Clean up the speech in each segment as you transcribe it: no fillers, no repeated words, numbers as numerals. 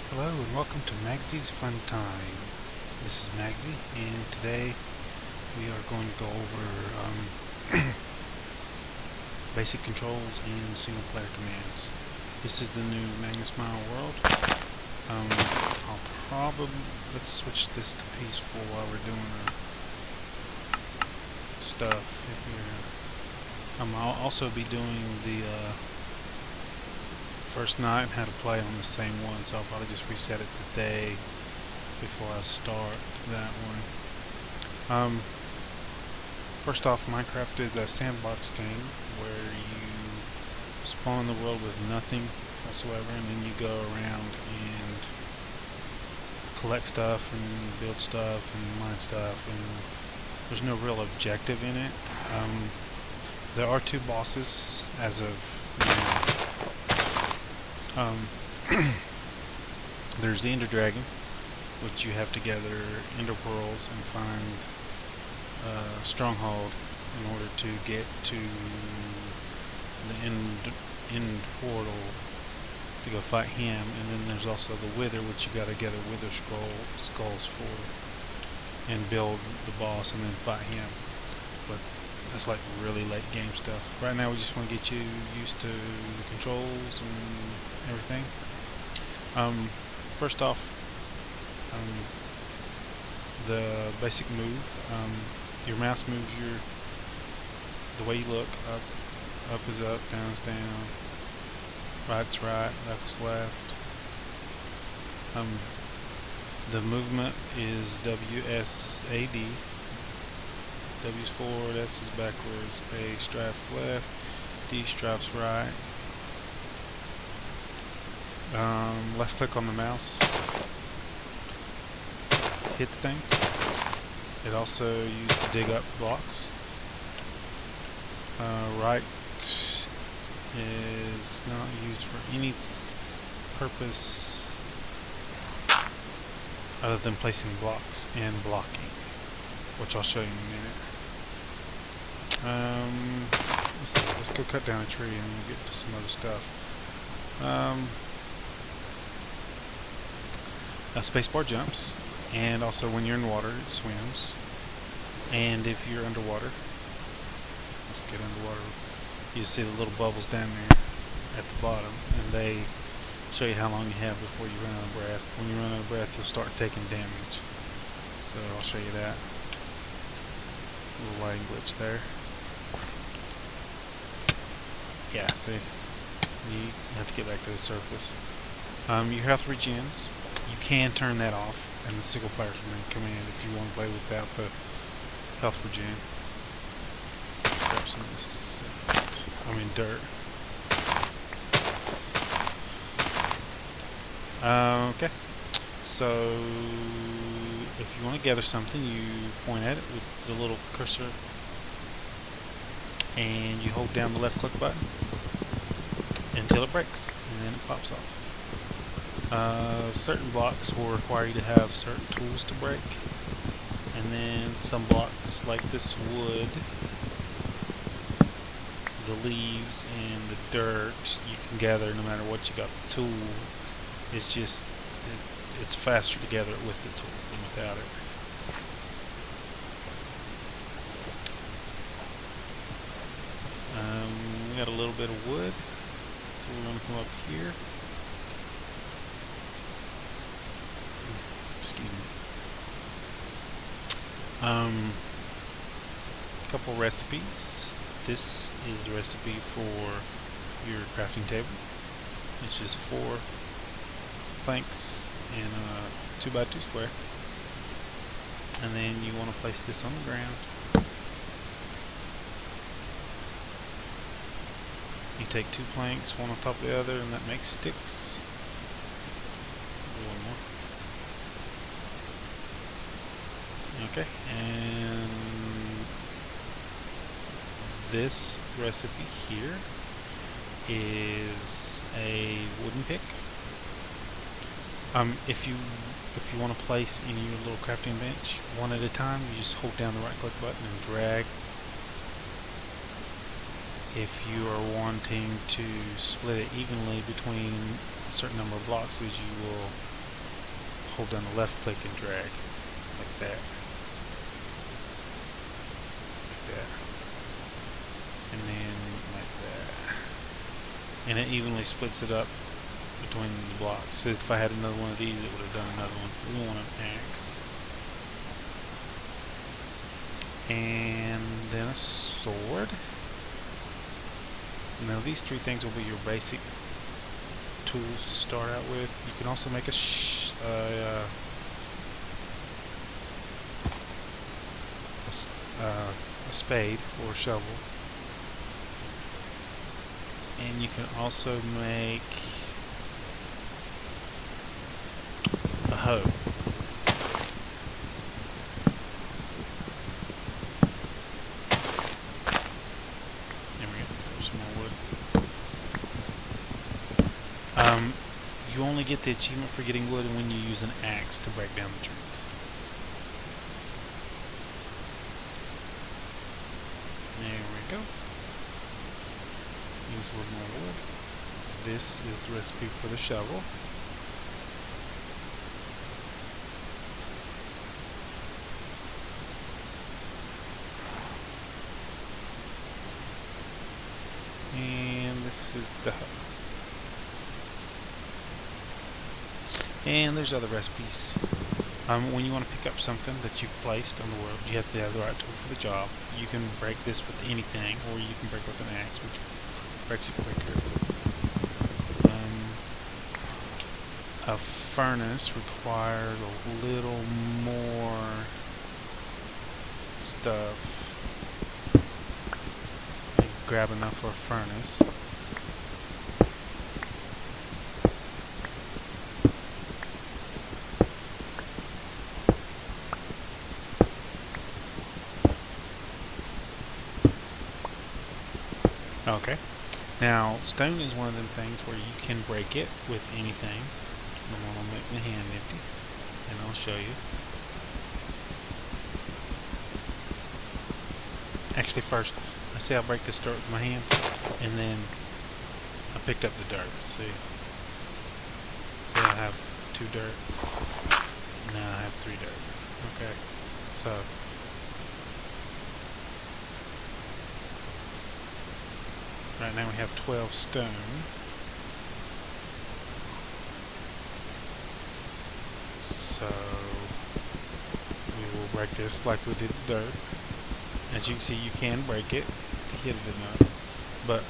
Hello and welcome to Maggie's Fun Time. This is Magzie, and today we are going to go over basic controls and single player commands. This is the new Magnusmira world. I'll probably let's switch this to peaceful while we're doing our stuff here. I'll also be doing the first night and how to play on the same one, so I'll probably just reset it today before I start that one. First off, Minecraft is a sandbox game where you spawn the world with nothing whatsoever, and then you go around and collect stuff and build stuff and mine stuff, and there's no real objective in it. There are two bosses as of now. There's the Ender Dragon, which you have to gather Ender Pearls and find a stronghold in order to get to the end portal to go fight him. And then there's also the Wither, which you gotta gather Wither skulls for and build the boss and then fight him. But that's like really late game stuff. Right now we just want to get you used to the controls and everything. First off, the basic move. Your mouse moves the way you look. Up is up, down is down, right's right, left's left. The movement is WSAD. W is forward, S is backwards, A stripes left, D stripes right. Left click on the mouse hits things. It also used to dig up blocks. Right is not used for any purpose other than placing blocks and blocking, which I'll show you in a minute. Let's see, let's go cut down a tree and we'll get to some other stuff. Spacebar jumps, and also when you're in water it swims, and if you're underwater, let's get underwater, you see the little bubbles down there at the bottom, and they show you how long you have before you run out of breath. When you run out of breath you'll start taking damage, so I'll show you that. Little lighting glitch there. Yeah, see, you have to get back to the surface. Your health regens, you can turn that off in the single player command if you want to play without the health regen. Let's grab some of this dirt. Okay, so if you want to gather something, you point at it with the little cursor and you hold down the left click button until it breaks, and then it pops off. Certain blocks will require you to have certain tools to break, and then some blocks like this wood, the leaves, and the dirt you can gather no matter what you got the tool. It's just it's faster to gather it with the tool than without it. We got a little bit of wood, so we're going to come up here. Excuse me. Couple recipes. This is the recipe for your crafting table. It's just 4 planks in a 2x2 square, and then you want to place this on the ground. You take 2 planks, one on top of the other, and that makes sticks. One more. Okay, and this recipe here is a wooden pick. If you want to place in your little crafting bench one at a time, you just hold down the right click button and drag. If you are wanting to split it evenly between a certain number of blocks, you will hold down the left click and drag like that, and then like that, and it evenly splits it up between the blocks. So if I had another one of these, it would have done another one. We want an axe, and then a sword. Now these three things will be your basic tools to start out with. You can also make a spade or a shovel, and you can also make a hoe. There we go. There's some more wood. You only get the achievement for getting wood when you use an axe to break down the trees. There we go. Use a little more wood. This is the recipe for the shovel. And this is the hoe. And there's other recipes. When you want to pick up something that you've placed on the world, you have to have the right tool for the job. You can break this with anything, or you can break with an axe, which breaks it quicker. A furnace requires a little more stuff. Grab enough for a furnace. Okay. Now, stone is one of them things where you can break it with anything. I'm going to make my hand empty, and I'll show you. Actually, first, I see I'll break this dirt with my hand, and then I picked up the dirt. See I have 2 dirt. Now I have 3 dirt. Okay, so right now we have 12 stone. So we will break this like we did the dirt. As you can see, you can break it if you hit it enough. But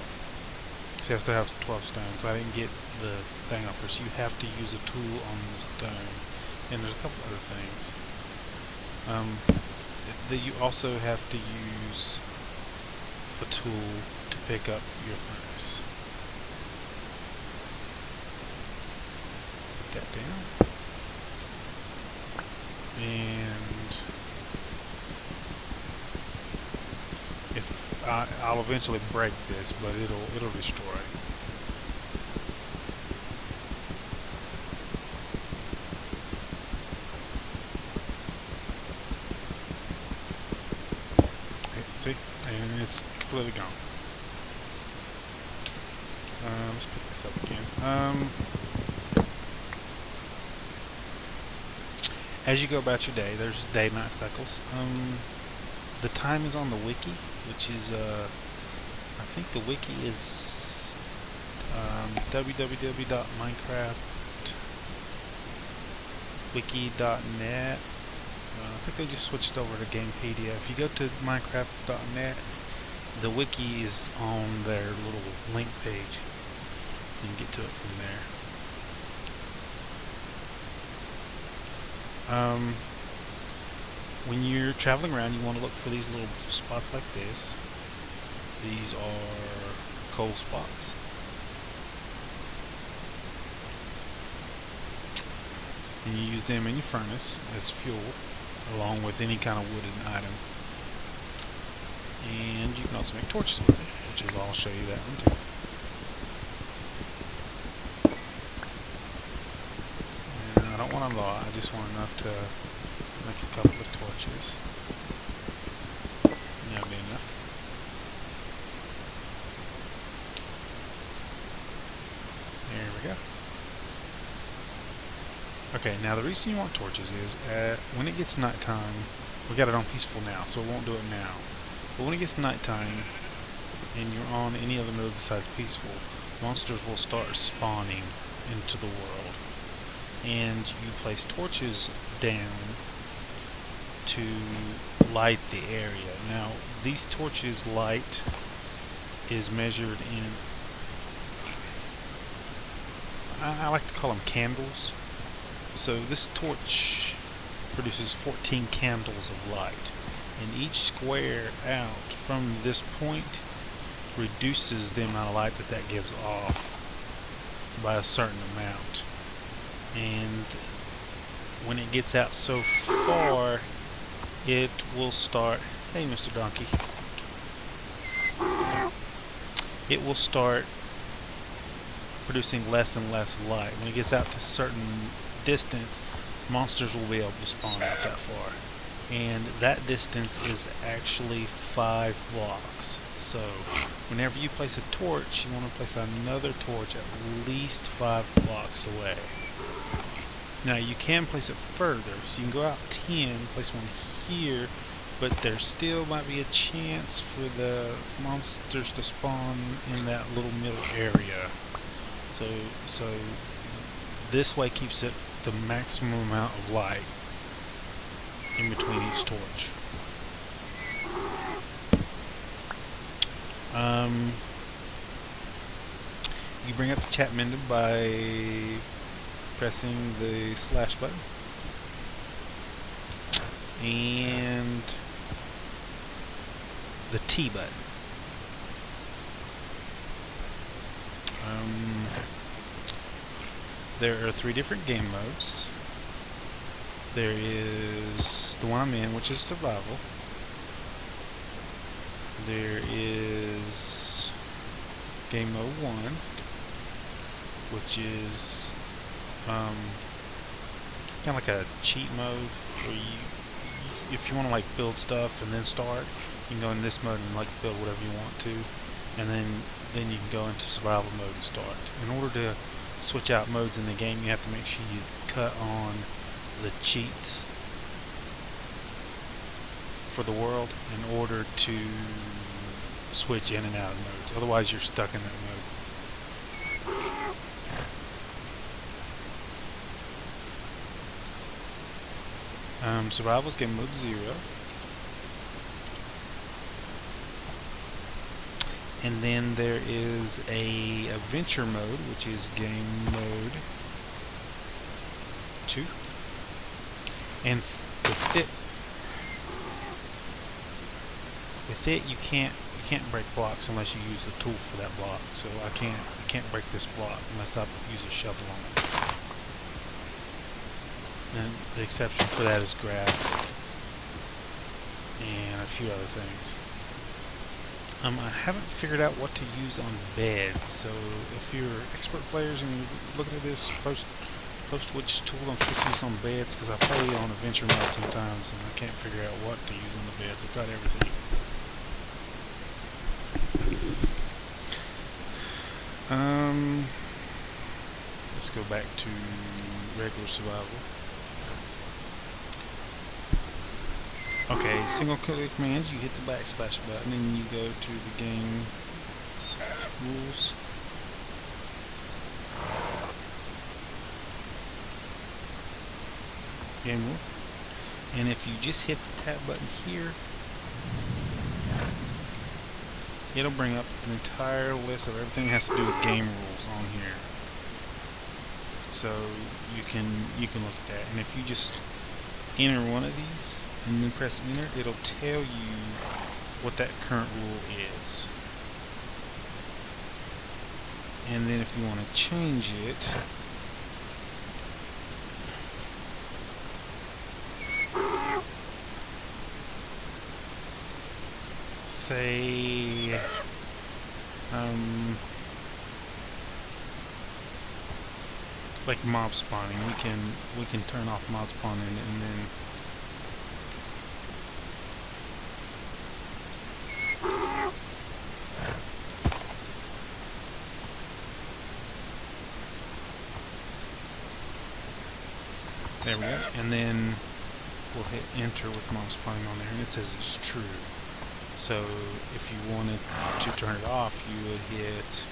see, I still have 12 stone, so I didn't get the thing off first. You have to use a tool on the stone. And there's a couple other things. That you also have to use a tool to pick up your furnace. Put that down. And if I'll eventually break this, but it'll destroy. See, and it's completely gone. Let's pick this up again. As you go about your day, there's day-night cycles. The time is on the wiki, which is I think the wiki is www.minecraftwiki.net. I think they just switched over to Gamepedia. If you go to minecraft.net, the wiki is on their little link page. You can get to it from there. When you're traveling around, you want to look for these little spots like this. These are coal spots. And you use them in your furnace as fuel, along with any kind of wooden item. And you can also make torches with it, which is I'll show you that one too. And I don't want a lot, I just want enough to make a couple of torches. And that'll be enough. There we go. Okay, now the reason you want torches is when it gets nighttime, we got it on peaceful now, so it won't do it now. But when it gets nighttime and you're on any other mode besides peaceful, monsters will start spawning into the world. And you place torches down to light the area. Now, these torches light is measured in, I like to call them candles. So this torch produces 14 candles of light, and each square out from this point reduces the amount of light that gives off by a certain amount. And when it gets out so far, it will start, hey Mr. Donkey, it will start producing less and less light. When it gets out to a certain distance, monsters will be able to spawn out that far. And that distance is actually 5 blocks. So whenever you place a torch, you want to place another torch at least 5 blocks away. Now you can place it further, so you can go out 10, place one here, but there still might be a chance for the monsters to spawn in that little middle area. So this way keeps it the maximum amount of light in between each torch. You bring up the chat menu by pressing the slash button and the T button. There are 3 different game modes. There is the one I'm in, which is survival. There is game mode 1, which is kind of like a cheat mode where if you want to like build stuff and then start, you can go in this mode and like build whatever you want to, and then you can go into survival mode and start. In order to switch out modes in the game, you have to make sure you cut on the cheats for the world in order to switch in and out of modes. Otherwise you're stuck in that mode. Survival's game mode 0. And then there is a adventure mode, which is game mode 2. And with it you can't break blocks unless you use the tool for that block. So I can't break this block unless I use a shovel on it. And the exception for that is grass and a few other things. I haven't figured out what to use on beds, so if you're expert players and you're looking at this, post which tool I'm supposed to use on beds, because I play on adventure mode sometimes and I can't figure out what to use on the beds. I've tried everything. Let's go back to regular survival. Okay, single click commands, you hit the backslash button and you go to the game rules. Game rule. And if you just hit the tab button here, it'll bring up an entire list of everything that has to do with game rules on here. So you can look at that. And if you just enter one of these and then press enter, it'll tell you what that current rule is. And then if you want to change it, say like mob spawning, we can turn off mob spawning and then There we go. And then we'll hit enter with mob spawning on there, and it says it's true. So if you wanted to turn it off, you would hit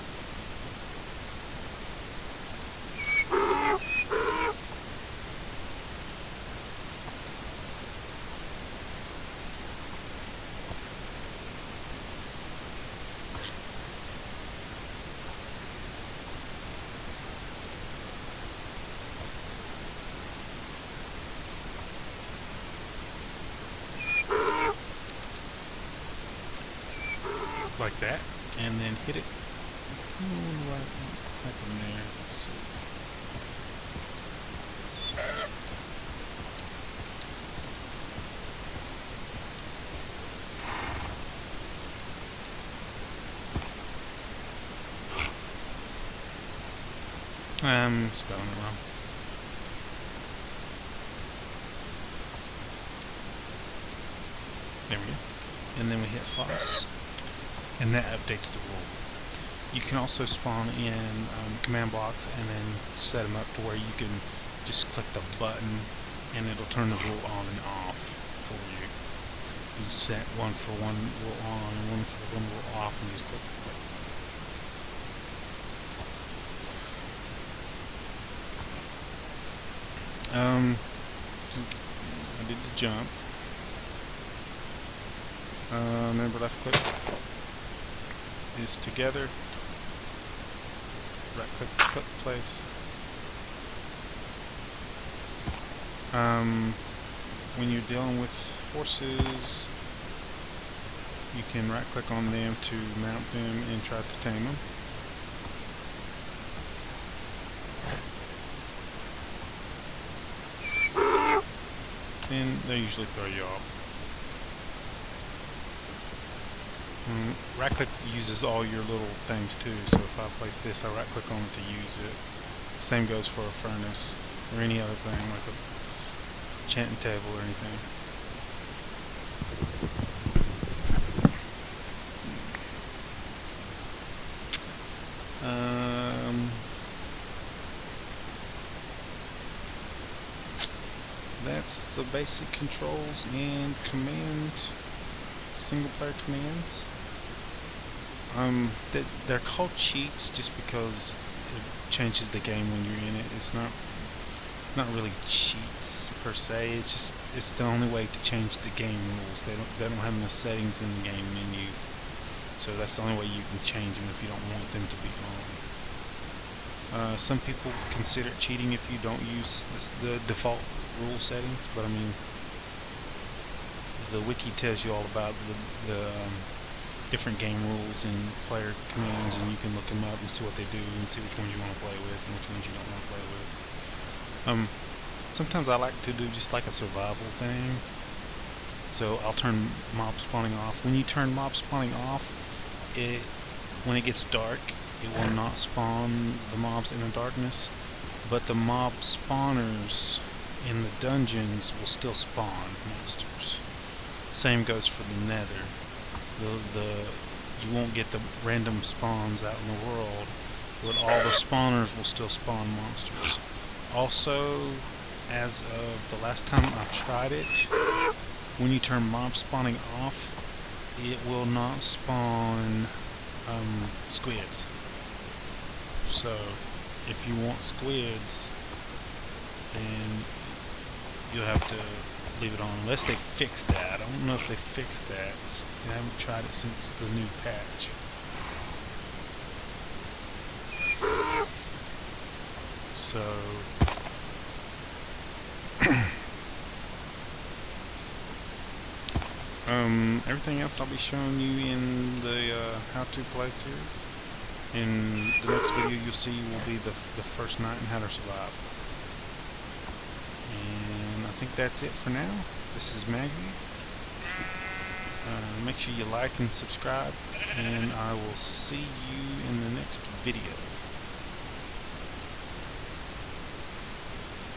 like that, and then hit it. What happened there? Let's see. I'm spelling it wrong. There we go. And then we hit false, and that updates the rule. You can also spawn in command blocks and then set them up to where you can just click the button and it'll turn the rule on and off for you. You set one for one rule on and one for one rule off, and just click. I did the jump. Remember, left click is together. Right click's the click place. When you're dealing with horses, you can right click on them to mount them and try to tame them. And they usually throw you off. Right click uses all your little things too, so if I place this, I right click on it to use it. Same goes for a furnace or any other thing like a enchanting table or anything. That's the basic controls and single player commands. They're called cheats just because it changes the game when you're in it. It's not really cheats per se. It's the only way to change the game rules. They don't have enough settings in the game menu, so that's the only way you can change them if you don't want them to be on. Some people consider it cheating if you don't use the default rule settings, but I mean, the wiki tells you all about the different game rules and player commands, and you can look them up and see what they do and see which ones you want to play with and which ones you don't want to play with. Sometimes I like to do just like a survival thing, so I'll turn mob spawning off. When you turn mob spawning off, when it gets dark, it will not spawn the mobs in the darkness, but the mob spawners in the dungeons will still spawn monsters. Same goes for the nether. You won't get the random spawns out in the world, but all the spawners will still spawn monsters. Also, as of the last time I tried it, when you turn mob spawning off, it will not spawn squids. So if you want squids, then you'll have to leave it on unless they fix that. I don't know if they fixed that. I haven't tried it since the new patch. So everything else I'll be showing you in the how-to play series. In the next video you'll see will be the first night and how to survive. And I think that's it for now. This is Magzie. Make sure you like and subscribe, and I will see you in the next video.